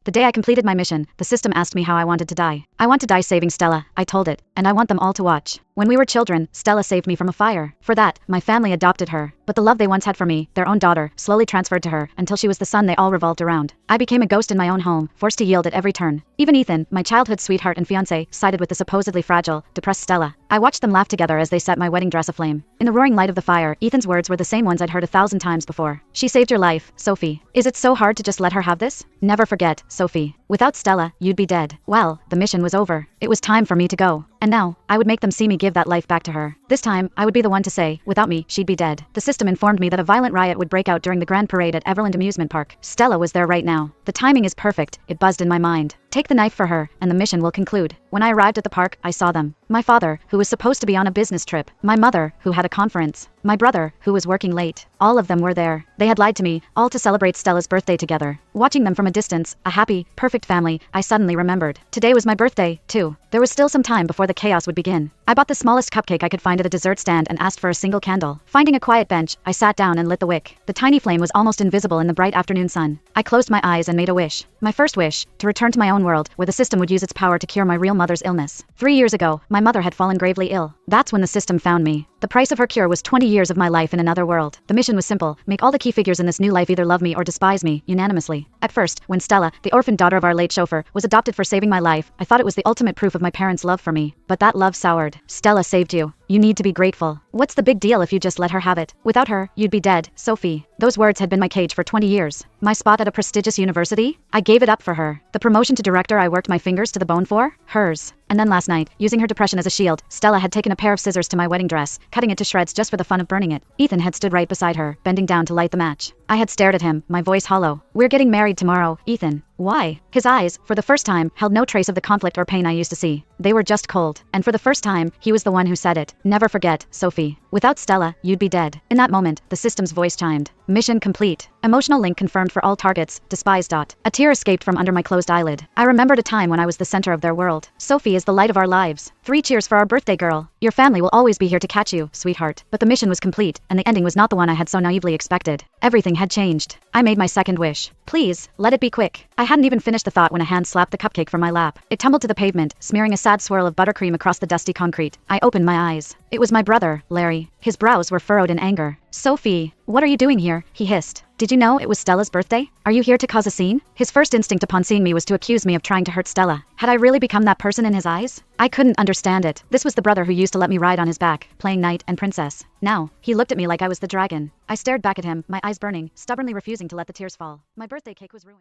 The day I completed my mission, the system asked me how I wanted to die. I want to die saving Stella, I told it, and I want them all to watch. When we were children, Stella saved me from a fire. For that, my family adopted her. But the love they once had for me, their own daughter, slowly transferred to her, until she was the sun they all revolved around. I became a ghost in my own home, forced to yield at every turn. Even Ethan, my childhood sweetheart and fiancé, sided with the supposedly fragile, depressed Stella. I watched them laugh together as they set my wedding dress aflame. In the roaring light of the fire, Ethan's words were the same ones I'd heard 1,000 times before. She saved your life, Sophie. Is it so hard to just let her have this? Never forget, Sophie. Without Stella, you'd be dead. Well, the mission was over. It was time for me to go. And now, I would make them see me give that life back to her. This time, I would be the one to say, without me, she'd be dead. The system informed me that a violent riot would break out during the grand parade at Everland Amusement Park. Stella was there right now. The timing is perfect, it buzzed in my mind. Take the knife for her, and the mission will conclude. When I arrived at the park, I saw them. My father, who was supposed to be on a business trip. My mother, who had a conference. My brother, who was working late. All of them were there. They had lied to me, all to celebrate Stella's birthday together. Watching them from a distance, a happy, perfect family, I suddenly remembered. Today was my birthday, too. There was still some time before the chaos would begin. I bought the smallest cupcake I could find at a dessert stand and asked for a single candle. Finding a quiet bench, I sat down and lit the wick. The tiny flame was almost invisible in the bright afternoon sun. I closed my eyes and made a wish. My first wish, to return to my own world, where the system would use its power to cure my real mother's illness. 3 years ago, my mother had fallen gravely ill. That's when the system found me. The price of her cure was 20 years of my life in another world. The mission was simple, make all the key figures in this new life either love me or despise me, unanimously. At first, when Stella, the orphan daughter of our late chauffeur, was adopted for saving my life, I thought it was the ultimate proof of my parents' love for me. But that love soured. Stella saved you. You need to be grateful. What's the big deal if you just let her have it? Without her, you'd be dead, Sophie. Those words had been my cage for 20 years. My spot at a prestigious university? I gave it up for her. The promotion to director I worked my fingers to the bone for? Hers. And then last night, using her depression as a shield, Stella had taken a pair of scissors to my wedding dress, cutting it to shreds just for the fun of burning it. Ethan had stood right beside her, bending down to light the match. I had stared at him, my voice hollow. We're getting married tomorrow, Ethan. Why? His eyes, for the first time, held no trace of the conflict or pain I used to see. They were just cold. And for the first time, he was the one who said it. Never forget, Sophie. Without Stella, you'd be dead. In that moment, the system's voice chimed. Mission complete. Emotional link confirmed for all targets. Despise. A tear escaped from under my closed eyelid. I remembered a time when I was the center of their world. Sophie is the light of our lives. 3 cheers for our birthday girl. Your family will always be here to catch you, sweetheart. But the mission was complete, and the ending was not the one I had so naively expected. Everything had changed. I made my second wish. Please, let it be quick. I hadn't even finished the thought when a hand slapped the cupcake from my lap. It tumbled to the pavement, smearing a sad swirl of buttercream across the dusty concrete. I opened my eyes. It was my brother, Larry. His brows were furrowed in anger. Sophie, what are you doing here? He hissed. Did you know it was Stella's birthday? Are you here to cause a scene? His first instinct upon seeing me was to accuse me of trying to hurt Stella. Had I really become that person in his eyes? I couldn't understand it. This was the brother who used to let me ride on his back, playing knight and princess. Now, he looked at me like I was the dragon. I stared back at him, my eyes burning, stubbornly refusing to let the tears fall. My birthday cake was ruined.